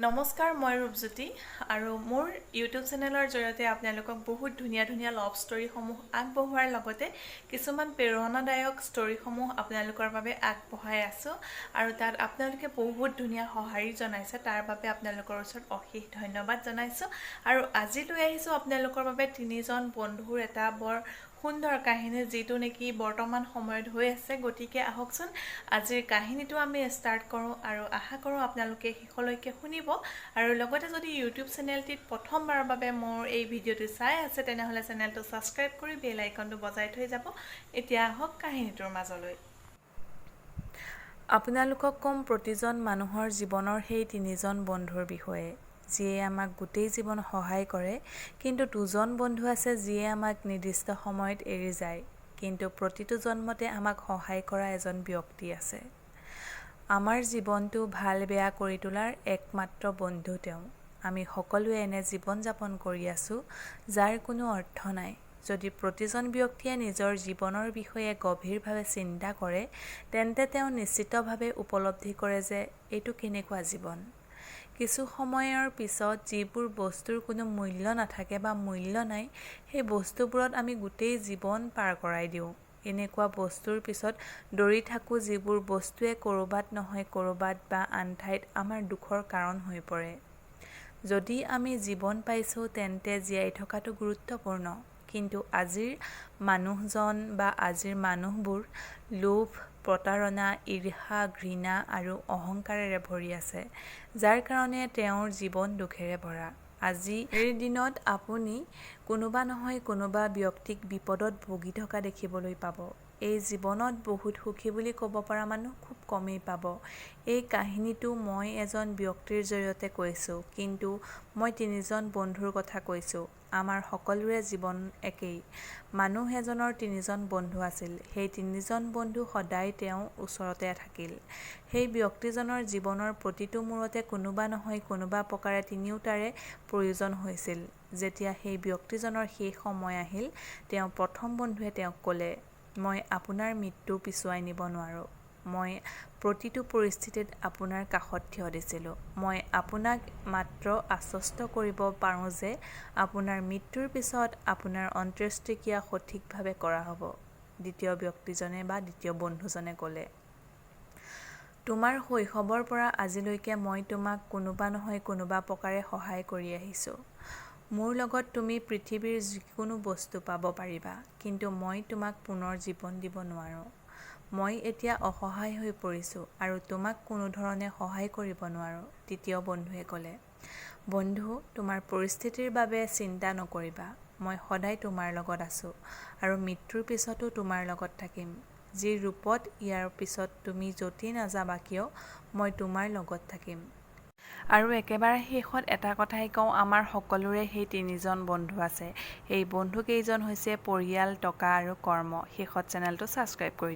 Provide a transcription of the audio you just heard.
নমস্কাৰ, মই ৰূপজ্যোতি আৰু মোৰ ইউটিউব চেনেলৰ জৰিয়তে আপোনালোকক বহুত ধুনীয়া লাভ ষ্টৰীসমূহ আগবঢ়োৱাৰ লগতে কিছুমান প্ৰেৰণাদায়ক ষ্টৰীসমূহ আপোনালোকৰ বাবে আগবঢ়াই আছোঁ আৰু তাত আপোনালোকে বহুত ধুনীয়া সঁহাৰি জনাইছে। তাৰ বাবে আপোনালোকৰ ওচৰত অশেষ ধন্যবাদ জনাইছোঁ। আৰু আজি লৈ আহিছোঁ আপোনালোকৰ বাবে তিনিজন বন্ধুৰ এটা বৰ সুন্দৰ কাহিনী, যিটো নেকি বৰ্তমান সময়ত হৈ আছে। গতিকে আহকচোন আজিৰ কাহিনীটো আমি ষ্টাৰ্ট কৰোঁ আৰু আশা কৰোঁ আপোনালোকে শেষলৈকে শুনিব। আৰু লগতে যদি ইউটিউব চেনেলটিত প্ৰথমবাৰৰ বাবে মোৰ এই ভিডিঅ'টো চাই আছে তেনেহ'লে চেনেলটো ছাবস্ক্ৰাইব কৰি বেল আইকনটো বজাই থৈ যাব। এতিয়া আহক কাহিনীটোৰ মাজলৈ। আপোনালোকক ক'ম প্ৰতিজন মানুহৰ জীৱনৰ সেই তিনিজন বন্ধুৰ বিষয়ে, যিয়ে আমাক গোটেই জীৱন সহায় কৰে। কিন্তু দুজন বন্ধু আছে যিয়ে আমাক নিৰ্দিষ্ট সময়ত এৰি যায়, কিন্তু প্ৰতিটো জন্মতে আমাক সহায় কৰা এজন ব্যক্তি আছে। আমাৰ জীৱনটো ভাল বেয়া কৰি তোলাৰ একমাত্ৰ বন্ধু তেওঁ। আমি সকলোৱে এনে জীৱন যাপন কৰি আছোঁ যাৰ কোনো অৰ্থ নাই। যদি প্ৰতিজন ব্যক্তিয়ে নিজৰ জীৱনৰ বিষয়ে গভীৰভাৱে চিন্তা কৰে তেন্তে তেওঁ নিশ্চিতভাৱে উপলব্ধি কৰে যে এইটো কেনেকুৱা জীৱন। কিছু সময়ৰ পিছত যিবোৰ বস্তুৰ কোনো মূল্য নাথাকে বা মূল্য নাই, সেই বস্তুবোৰত আমি গোটেই জীৱন পাৰ কৰাই দিওঁ। এনেকুৱা বস্তুৰ পিছত দৌৰি থাকোঁ যিবোৰ বস্তুৱে ক'ৰবাত নহয় ক'ৰবাত বা আন ঠাইত আমাৰ দুখৰ কাৰণ হৈ পৰে। যদি আমি জীৱন পাইছোঁ তেন্তে জীয়াই থকাটো গুৰুত্বপূৰ্ণ। কিন্তু আজিৰ মানুহজন বা আজিৰ মানুহবোৰ লোভ, প্ৰতাৰণা, ঈৰ্ষা, ঘৃণা আৰু অহংকাৰেৰে ভৰি আছে, যাৰ কাৰণে তেওঁৰ জীৱন দুখেৰে ভৰা। আজিৰ দিনত আপুনি কোনোবা নহয় কোনোবা ব্যক্তিক বিপদত ভুগি থকা দেখিবলৈ পাব। এই জীৱনত বহুত সুখী বুলি ক'ব পৰা মানুহ খুব কমেই পাব। এই কাহিনীটো মই এজন ব্যক্তিৰ জৰিয়তে কৈছোঁ, কিন্তু মই তিনিজন বন্ধুৰ কথা কৈছোঁ। আমাৰ সকলোৰে জীৱন একেই। মানুহ এজনৰ তিনিজন বন্ধু আছিল। সেই তিনিজন বন্ধু সদায় তেওঁৰ ওচৰতে থাকিল। সেই ব্যক্তিজনৰ জীৱনৰ প্ৰতিটো মূৰতে কোনোবা নহয় কোনোবা প্ৰকাৰে তিনিওটাৰে প্ৰয়োজন হৈছিল। যেতিয়া সেই ব্যক্তিজনৰ শেষ সময় আহিল, তেওঁৰ প্ৰথম বন্ধুৱে তেওঁক ক'লে, মই আপোনাৰ মৃত্যু পিছুৱাই নিব নোৱাৰোঁ। মই প্ৰতিটো পৰিস্থিতিত আপোনাৰ কাষত থিয় দিছিলোঁ। মই আপোনাক মাত্ৰ আশ্বস্ত কৰিব পাৰোঁ যে আপোনাৰ মৃত্যুৰ পিছত আপোনাৰ অন্ত্যেষ্টিক্ৰিয়া সঠিকভাৱে কৰা হ'ব। দ্বিতীয় ব্যক্তিজনে বা দ্বিতীয় বন্ধুজনে ক'লে, তোমাৰ শৈশৱৰ পৰা আজিলৈকে মই তোমাক কোনোবা নহয় কোনোবা প্ৰকাৰে সহায় কৰি আহিছোঁ। মোৰ লগত তুমি পৃথিৱীৰ যিকোনো বস্তু পাব পাৰিবা, কিন্তু মই তোমাক পুনৰ জীৱন দিব নোৱাৰোঁ। মই এতিয়া অসহায় হৈ পৰিছোঁ আৰু তোমাক কোনো ধৰণে সহায় কৰিব নোৱাৰোঁ। তৃতীয় বন্ধুৱে ক'লে, বন্ধু, তোমাৰ পৰিস্থিতিৰ বাবে চিন্তা নকৰিবা। মই সদায় তোমাৰ লগত আছোঁ আৰু মৃত্যুৰ পিছতো তোমাৰ লগত থাকিম। যি ৰূপত ইয়াৰ পিছত তুমি য'তেই নাযাবা কিয়, মই তোমাৰ লগত থাকিম। আৰু একেবাৰে শেষত এটা কথাই কওঁ, আমাৰ সকলোৰে সেই তিনিজন বন্ধু আছে। এই বন্ধুকেইজন হৈছে পৰিয়াল, টকা আৰু কৰ্ম। শেষত চেনেলটো ছাবস্ক্ৰাইব কৰি